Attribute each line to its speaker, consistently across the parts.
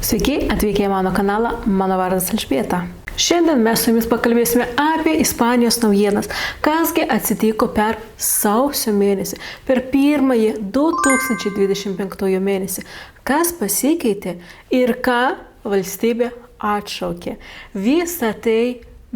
Speaker 1: Sveiki, atvykę į mano kanalą, mano vardas Elžbieta. Šiandien mes su jumis pakalbėsime apie Ispanijos naujienas, kasgi atsitiko per sausio mėnesį, per pirmąjį 2025 mėnesį, kas pasikeitė ir ką valstybė atšaukė. Visą tai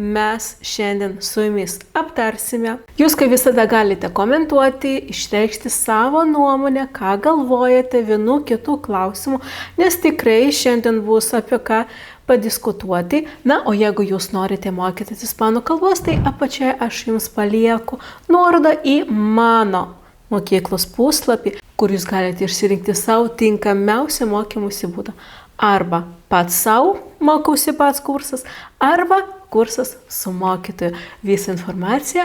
Speaker 1: mes šiandien su jumis aptarsime. Jūs kaip visada galite komentuoti, išreikšti savo nuomonę, ką galvojate vienų kitų klausimų, nes tikrai šiandien bus apie ką padiskutuoti. Na, o jeigu jūs norite mokytis ispanų kalbos, tai apačioje aš jums palieku nuorodą į mano mokyklos puslapį, kur jūs galite išsirinkti savo tinkamiausią mokymosi būdą. Arba pats savo mokausi pats kursas, arba kursas su mokytoju. Visą informaciją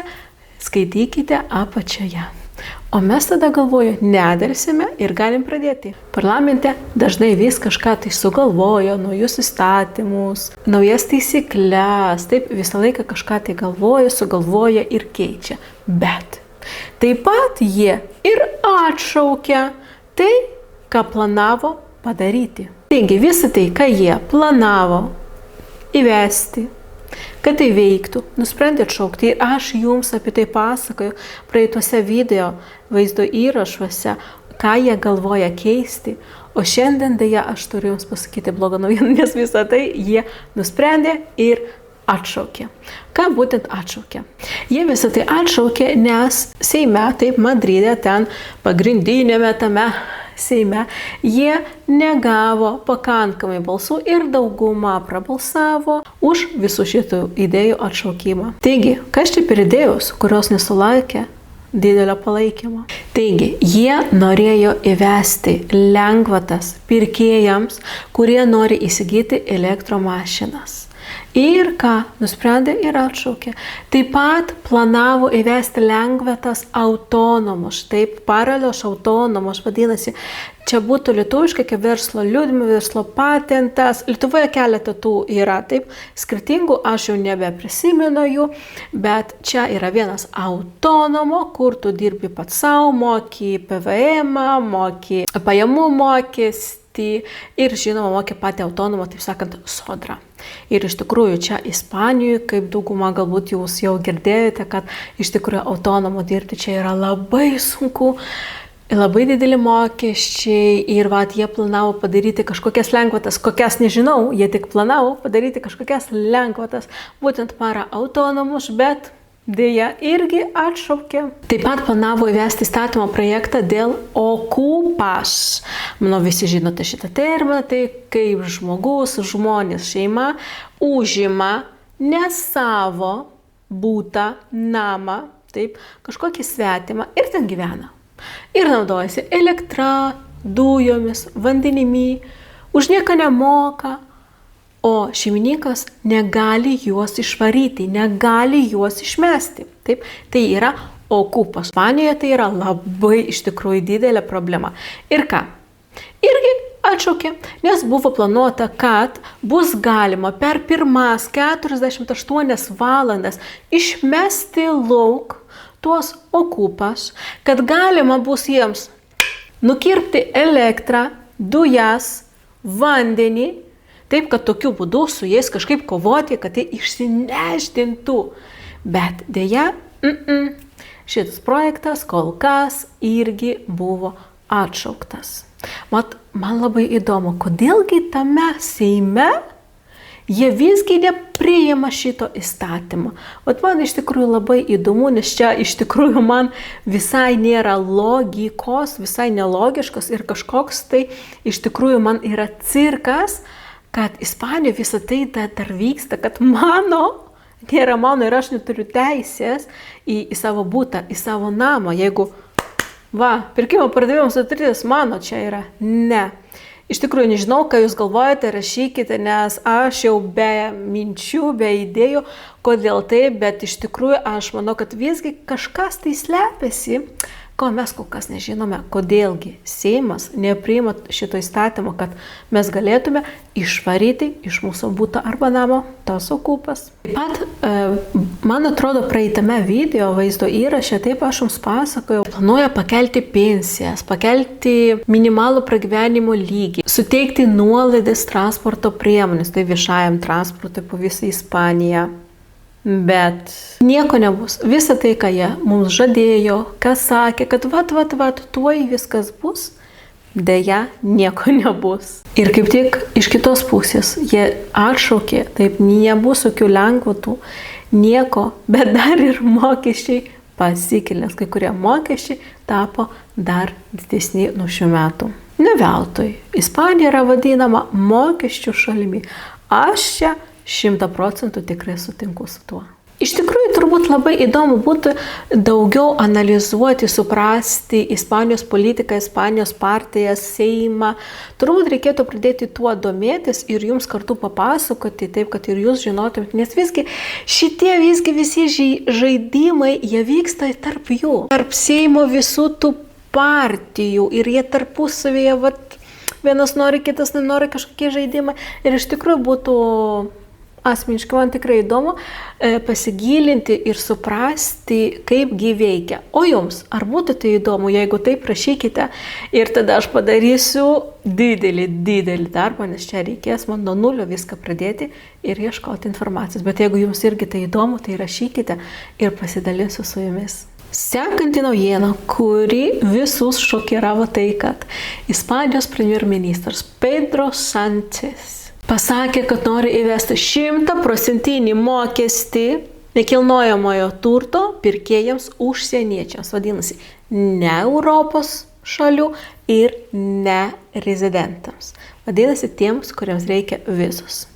Speaker 1: skaitykite apačioje. O mes tada galvoju, nedarsime ir galim pradėti. Parlamente dažnai vis kažką tai sugalvojo, naujus įstatymus, naujas taisyklės, taip visą laiką kažką tai galvoja, sugalvoja ir keičia. Bet taip pat jie ir atšaukia tai, ką planavo padaryti. Taigi visą tai, ką jie planavo įvesti, kad tai veiktų, nusprendė atšaukti. Ir aš jums apie tai pasakoju praeituose video vaizdo įrašuose, ką jie galvoja keisti. O šiandien dėja aš turiu jums pasakyti blogą naujieną, nes visą tai jie nusprendė ir atšaukė. Ką būtent atšaukė? Jie visą tai atšaukė, nes Seime, taip Madride, ten pagrindinėme tame Seime, jie negavo pakankamai balsų ir dauguma prabalsavo už visų šitų idėjų atšaukimą. Taigi, kas čia per idėjos, kurios nesulaikė didelio palaikymo? Taigi, jie norėjo įvesti lengvatas pirkėjams, kurie nori įsigyti elektromašinas. Ir ką nusprendė ir atšaukė. Taip pat planavo įvesti lengvatas autonomos, taip paralelios autonomos vadinasi. Čia būtų lietuviškai kaip verslo liudijimo, verslo patentas. Lietuvoje keletą tų yra, taip, skirtingų, aš jau nebeprisimenu jų, bet čia yra vienas autonomo, kur tu dirbi pats savo, moki PVM, moki pajamų mokestį ir žinoma moki patį autonomą, taip sakant, sodrą. Ir iš tikrųjų čia Ispanijoje, kaip dauguma galbūt jūs jau girdėjote, kad iš tikrųjų autonomo dirbti čia yra labai sunku, labai dideli mokesčiai ir jie planavo padaryti kažkokias lengvatas, kokias nežinau, jie tik planavo padaryti kažkokias lengvatas, būtent para autonomus, bet dėja irgi atšaukė. Taip pat planavo įvesti įstatymo projektą dėl okupas. Manau, visi žinote šitą terminą, tai kaip žmonės, šeima užima ne savo būtą namą, taip, kažkokį svetimą ir ten gyvena. Ir naudojasi elektra, dujomis, vandenimi, už nieką nemoka. O šeimininkas negali juos išvaryti, negali juos išmesti. Taip, tai yra okupas. Ispanijoje tai yra labai iš tikrųjų didelė problema. Ir ką? Irgi atšaukė, nes buvo planuota, kad bus galima per pirmas 48 valandas išmesti lauk tuos okupas, kad galima bus jiems nukirpti elektrą, dujas, vandenį, taip, kad tokiu būdu su jais kažkaip kovoti, kad jie išsinešdintų. Bet dėja, šitas projektas kol kas irgi buvo atšauktas. Man labai įdomu, kodėlgi tame Seime jie visgi nepriima šito įstatymą. Man iš tikrųjų labai įdomu, nes čia iš tikrųjų man visai nėra logikos, visai nelogiškas ir kažkoks tai iš tikrųjų man yra cirkas, kad Ispanijoje visą tai dar vyksta, kad nėra mano ir aš neturiu teisės į savo būtą, į savo namą. Jeigu, pirkimo pardavimo sutartis mano čia yra, ne. Iš tikrųjų nežinau, ką jūs galvojate, rašykite, nes aš jau be minčių, be idėjų, kodėl taip, bet iš tikrųjų aš manau, kad visgi kažkas tai slepiasi, ko mes kol kas nežinome, kodėlgi Seimas nepriima šito įstatymo, kad mes galėtume išvaryti iš mūsų būto arba namo tas okupas. Taip pat Man atrodo, praeitame video vaizdo įraše, taip aš jums pasakojau, planuoja pakelti pensijas, pakelti minimalų pragyvenimo lygį, suteikti nuolaidas transporto priemonės, tai viešajam transportui po visą Ispaniją. Bet nieko nebus. Visa tai, ką jie mums žadėjo, ką sakė, kad tuoj viskas bus, deja, nieko nebus. Ir kaip tik iš kitos pusės jie atšaukė, taip nebus jokių lengvatų, nieko, bet dar ir mokesčiai pasikėlė, nes kai kurie mokesčiai tapo dar didesni nuo šių metų. Ne veltui. Ispanija yra vadinama mokesčių šalimi. Aš čia 100% tikrai sutinku su tuo. Iš tikrųjų, turbūt labai įdomu būtų daugiau analizuoti, suprasti Ispanijos politiką, Ispanijos partijas, Seimą. Turbūt reikėtų pradėti tuo domėtis ir jums kartu papasakoti, taip, kad ir jūs žinotumėt, nes šitie visi žaidimai, jie vyksta tarp jų, tarp Seimo visų tų partijų ir jie tarpusavėje, vienas nori, kitas nenori kažkokie žaidimai ir iš tikrųjų būtų asmeniškai man tikrai įdomu pasigilinti ir suprasti, kaipgi veikia. O jums, ar būtų tai įdomu, jeigu taip prašykite ir tada aš padarysiu didelį darbą, nes čia reikės man nuo nulio viską pradėti ir ieškoti informacijos. Bet jeigu jums irgi tai įdomu, tai rašykite ir pasidalinsiu su jumis. Sekanti naujiena, kuri visus šokiravo tai, kad Ispanijos premjerministras Pedro Sánchez pasakė, kad nori įvesti 100% mokestį nekilnojamojo turto pirkėjams užsieniečiams, vadinasi, ne Europos šalių ir ne rezidentams. Vadinasi, tiems, kuriems reikia vizos.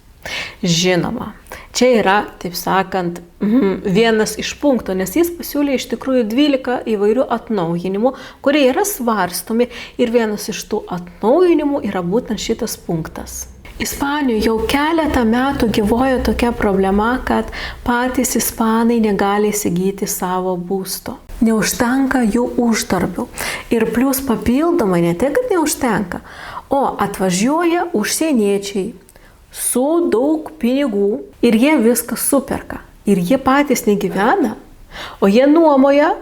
Speaker 1: Žinoma, čia yra, taip sakant, vienas iš punktų, nes jis pasiūlė iš tikrųjų 12 įvairių atnaujinimų, kurie yra svarstomi ir vienas iš tų atnaujinimų yra būtent šitas punktas. Ispanijoje jau keletą metų gyvoja tokia problema, kad patys ispanai negali įsigyti savo būsto. Neužtenka jų uždarbių. Ir plus papildomai ne tik, kad neužtenka, o atvažiuoja užsieniečiai su daug pinigų ir jie viską superka. Ir jie patys negyvena, o jie nuomoja,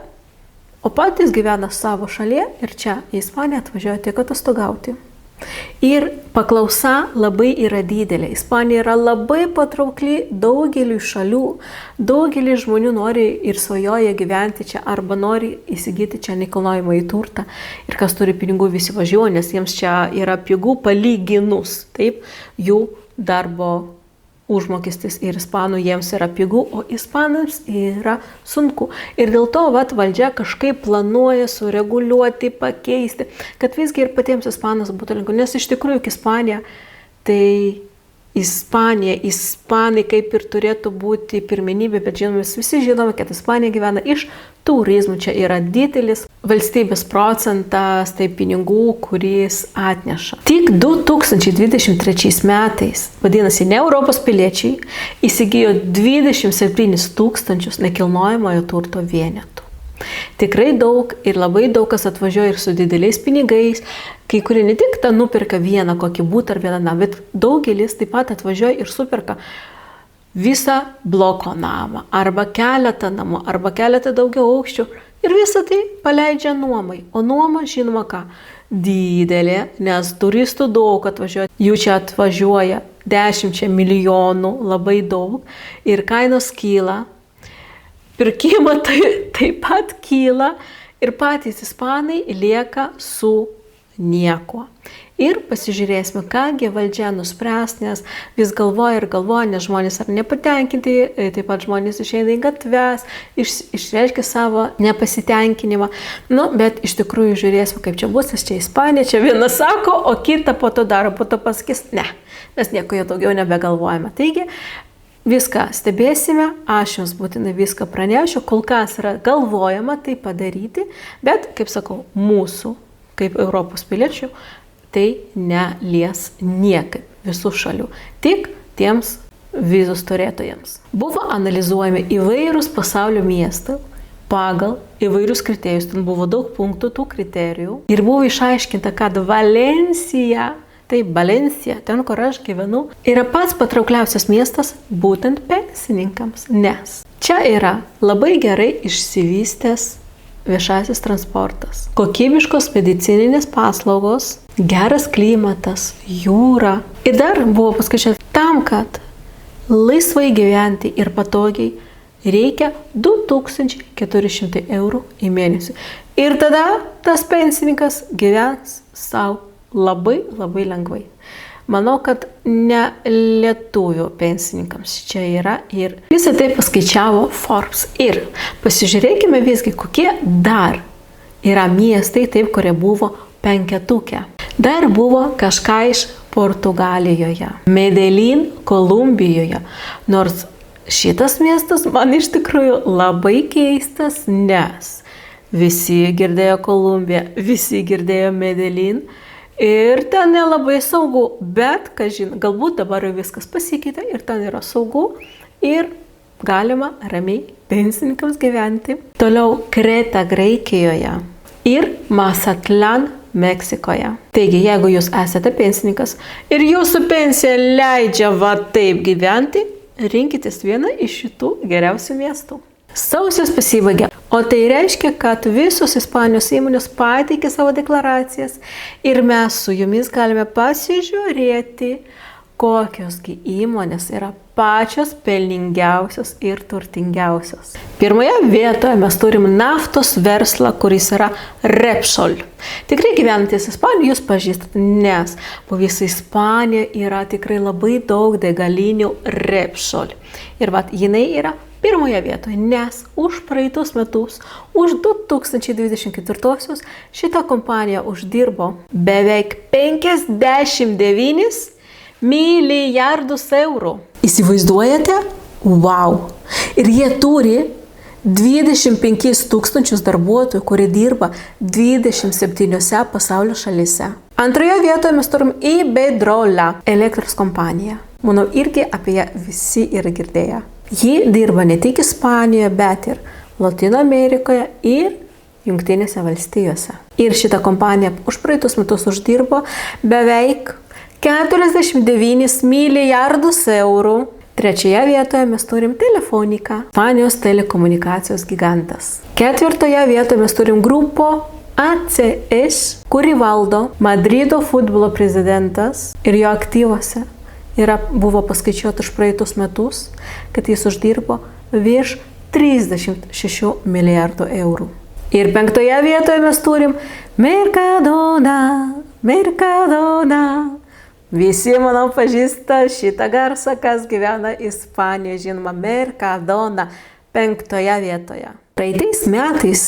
Speaker 1: o patys gyvena savo šalyje ir čia į Ispaniją atvažiuoja tik atostogauti. Ir paklausa labai yra didelė. Ispanija yra labai patraukli daugeliu šalių. Daugelis žmonių nori ir svajoja gyventi čia arba nori įsigyti čia nekilnojamąjį turtą. Ir kas turi pinigų visi važiuoja, nes jiems čia yra pigų palyginus. Taip, jų darbo užmokestis ir ispanų jiems yra pigų, o ispanams yra sunku. Ir dėl to valdžia kažkaip planuoja sureguliuoti, pakeisti, kad visgi ir patiems ispanams būtų lengviau. Nes iš tikrųjų Ispanija, tai ispanai kaip ir turėtų būti pirmenybė, bet žinoma, visi žinome, kad Ispanija gyvena iš turizmų. Čia yra didelis valstybės procentas, tai pinigų, kuris atneša. Tik 2023 metais, vadinasi, ne Europos piliečiai, įsigijo 27 000 nekilnojamojo turto vienetų. Tikrai daug ir labai daug kas atvažiuoja ir su dideliais pinigais, kai kurie ne tik nupirka vieną kokį butą ar vieną namą, bet daugelis taip pat atvažiuoja ir superka visą bloko namą, arba keletą namų, arba keletą daugiau aukščių ir visą tai paleidžia nuomai. O nuoma, žinoma ką, didelė, nes turistų daug atvažiuoja, jų čia atvažiuoja 10 milijonų, labai daug ir kainos kyla. Pirkimo taip pat kyla ir patys ispanai lieka su nieko. Ir pasižiūrėsime, kągi valdžia nuspręs, nes vis galvoja, nes žmonės ar nepatenkinti, taip pat žmonės išeina į gatves, išreiškia savo nepasitenkinimą. Bet iš tikrųjų žiūrėsime, kaip čia bus, nes čia Ispanija, čia vienas sako, o kita po to daro, po to pasakys, ne, mes nieko jau daugiau nebegalvojame. Taigi, viską stebėsime, aš jums būtinai viską pranešiu, kol kas yra galvojama tai padaryti, bet, kaip sakau, mūsų, kaip Europos piliečių, tai nelies niekaip visų šalių, tik tiems vizos turėtojams. Buvo analizuojami įvairūs pasaulio miestai pagal įvairius kriterijus, ten buvo daug punktų tų kriterijų ir buvo išaiškinta, kad Valencija Tai Valencija, ten, kur aš gyvenu, yra pats patraukliausias miestas būtent pensininkams, nes čia yra labai gerai išsivystęs viešasis transportas, kokybiškos medicininės paslaugos, geras klimatas, jūra. Ir dar buvo paskaičiuota, tam, kad laisvai gyventi ir patogiai reikia 2400 eurų į mėnesį. Ir tada tas pensininkas gyvens savo labai lengvai. Manau, kad ne lietuvių pensininkams čia yra ir visą tai paskaičiavo Forbes. Ir pasižiūrėkime visgi, kokie dar yra miestai, taip, kurie buvo penketuke. Dar buvo kažką iš Portugalijoje, Medellin, Kolumbijoje, nors šitas miestas man iš tikrųjų labai keistas, nes visi girdėjo Kolumbiją, visi girdėjo Medellin. Ir ten nelabai saugu, bet, kažin, galbūt dabar viskas pasikeitė ir ten yra saugu ir galima ramiai pensininkams gyventi. Toliau Kreta Graikijoje ir Masatlan Meksikoje. Taigi, jeigu jūs esate pensininkas ir jūsų pensija leidžia va taip gyventi, rinkitės vieną iš šitų geriausių miestų. Sausis pasibaigė, o tai reiškia, kad visos Ispanijos įmonės pateikė savo deklaracijas ir mes su jumis galime pasižiūrėti, kokiosgi įmonės yra pačios pelningiausios ir turtingiausios. Pirmoje vietoje mes turim naftos verslą, kuris yra Repsol. Tikrai gyvenantys Ispanijoje jūs pažįstate, nes po visą Ispaniją yra tikrai labai daug degalinių Repsol. Ir vat jinai yra pirmoje vietoje, nes už praeitus metus, už 2024 šitą kompaniją uždirbo beveik 59 milijardus eurų. Įsivaizduojate? Wow! Ir jie turi 25 000 darbuotojų, kurie dirba 27 pasaulio šalyse. Antroje vietoje mes turim Iberdrola, elektros kompaniją. Manau, irgi apie ją visi yra girdėję. Ji dirba ne tik Ispanijoje, bet ir Latino Amerikoje ir Jungtinėse valstijose. Ir šita kompanija už praeitus metus uždirbo beveik 49 milijardus eurų. Trečioje vietoje mes turim Telefoniką, Ispanijos telekomunikacijos gigantas. Ketvirtoje vietoje mes turim Grupo ACS, kurį valdo Madrido futbolo prezidentas ir jo aktyvuose buvo paskaičiuota už praeitus metus, kad jis uždirbo virš 36 milijardų eurų. Ir penktoje vietoje mes turim Mercadona. Visi, manau, pažįsta šitą garsą, kas gyvena Ispanijoje, žinoma, Mercadona penktoje vietoje. Praeitais metais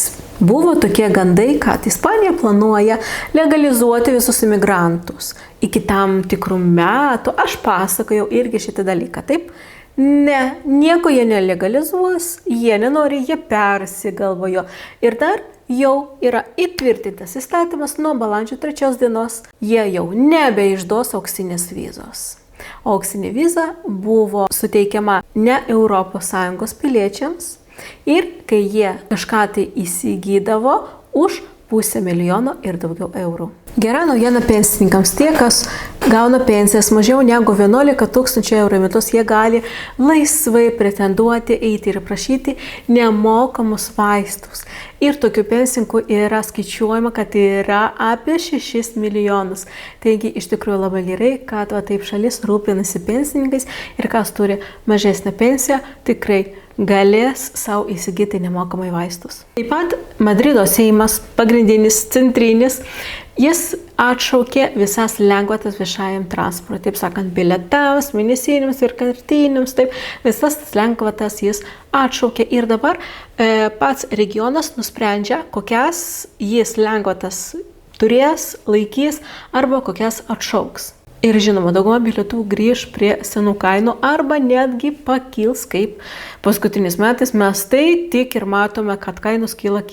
Speaker 1: buvo tokie gandai, kad Ispanija planuoja legalizuoti visus imigrantus. Iki tam tikrų metų aš pasakojau irgi šitą dalyką, taip? Ne, nieko jie nelegalizuos, jie nenori, jie persigalvojo. Ir dar jau yra įtvirtintas įstatymas nuo balandžio 3 dienos, jie jau nebeišduos auksinės vizos. Auksinė viza buvo suteikiama ne ES piliečiams ir kai jie kažką tai įsigydavo už 500 000 ir daugiau eurų. Gera naujiena pensininkams. Tie, kas gauna pensijas mažiau negu 11 000 eurų į metus, jie gali laisvai pretenduoti, eiti ir prašyti nemokamus vaistus. Ir tokių pensininkų yra skaičiuojama, kad yra apie 6 milijonus. Taigi iš tikrųjų labai gerai, kad taip šalis rūpinasi pensininkais ir kas turi mažesnę pensiją, tikrai galės savo įsigyti nemokamai vaistus. Taip pat Madrido Seimas, pagrindinis, centrinis, jis atšaukė visas lengvatas viešajam transportui, taip sakant, bilietams, mėnesiniams ir kartiniams, taip, visas tas lengvatas jis atšaukė ir dabar pats regionas nusprendžia, kokias jis lengvatas turės, laikys arba kokias atšauks. Ir žinoma, dauguma bilietų grįž prie senų kainų arba netgi pakils, kaip paskutiniais metais mes tai tik ir matome, kad kainos kyla.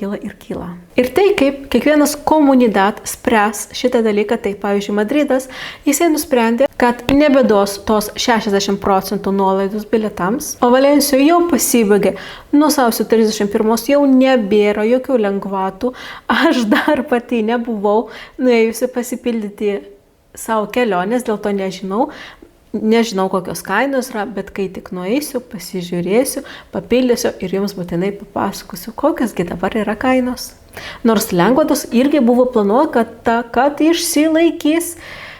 Speaker 1: Ir tai, kaip kiekvienas komunidat spręs šitą dalyką, tai pavyzdžiui Madridas, jisai nusprendė, kad nebeduos tos 60% nuolaidus bilietams, o Valencijoje jau pasibaigė. Nuo sausio 31 jau nebėra jokių lengvatų. Aš dar pati nebuvau nuėjusi pasipildyti savo kelionės, dėl to nežinau kokios kainos yra, bet kai tik nueisiu, pasižiūrėsiu, papildysiu ir jums būtinai papasakosiu, kokiasgi dabar yra kainos. Nors lengvatos irgi buvo planuota, kad išsilaikys,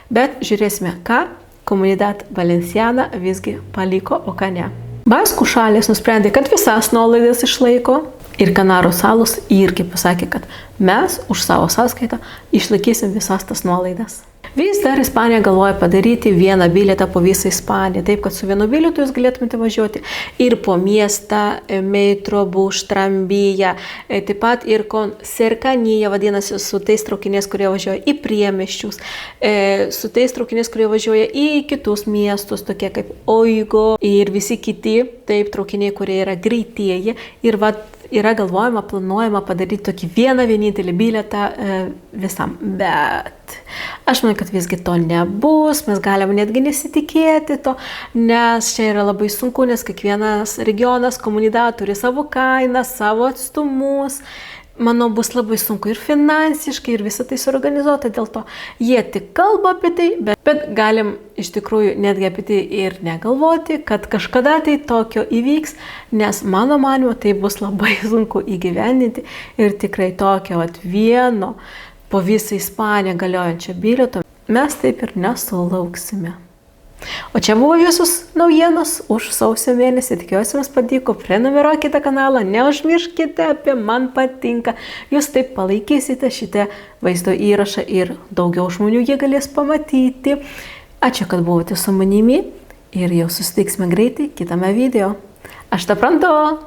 Speaker 1: bet žiūrėsime, ką Comunidad Valenciana visgi paliko, o ką ne. Baskų šalys nusprendė, kad visas nuolaidas išlaiko ir Kanarų salos irgi pasakė, kad mes už savo sąskaitą išlaikysim visas tas nuolaidas. Vis dar Ispanija galvoja padaryti vieną bilietą po visą Ispaniją, taip kad su vienu bilietu jūs galėtumėte važiuoti ir po miestą, metro, bus, trambyje, taip pat ir con cercanía, vadinasi, su tais traukiniais, kurie važiuoja į priemiesčius, su tais traukiniais, kurie važiuoja į kitus miestus, tokie kaip Oigo ir visi kiti, taip, traukiniai, kurie yra greitieji ir yra planuojama padaryti tokį vienintelį bilietą visam, bet aš manau, kad visgi to nebus, mes galime netgi nesitikėti to, nes čia yra labai sunku, nes kiekvienas regionas, komunidad turi savo kainą, savo atstumus. Manau, bus labai sunku ir finansiškai, ir visą tai suorganizuota, dėl to jie tik kalba apie tai, bet galim iš tikrųjų netgi apie tai ir negalvoti, kad kažkada tai tokio įvyks, nes mano manymu tai bus labai sunku įgyvendinti ir tikrai tokio vieno po visą Ispaniją galiojančio bilieto mes taip ir nesulauksime. O čia buvo visos naujienos už sausio mėnesį. Tikiuosi jums patiko. Prenumeruokite kanalą, neužmirškite apie man patinka. Jūs taip palaikysite šitą vaizdo įrašą ir daugiau žmonių jie galės pamatyti. Ačiū, kad buvote su manimi ir jau susitiksime greitai kitame video. Aš suprantu.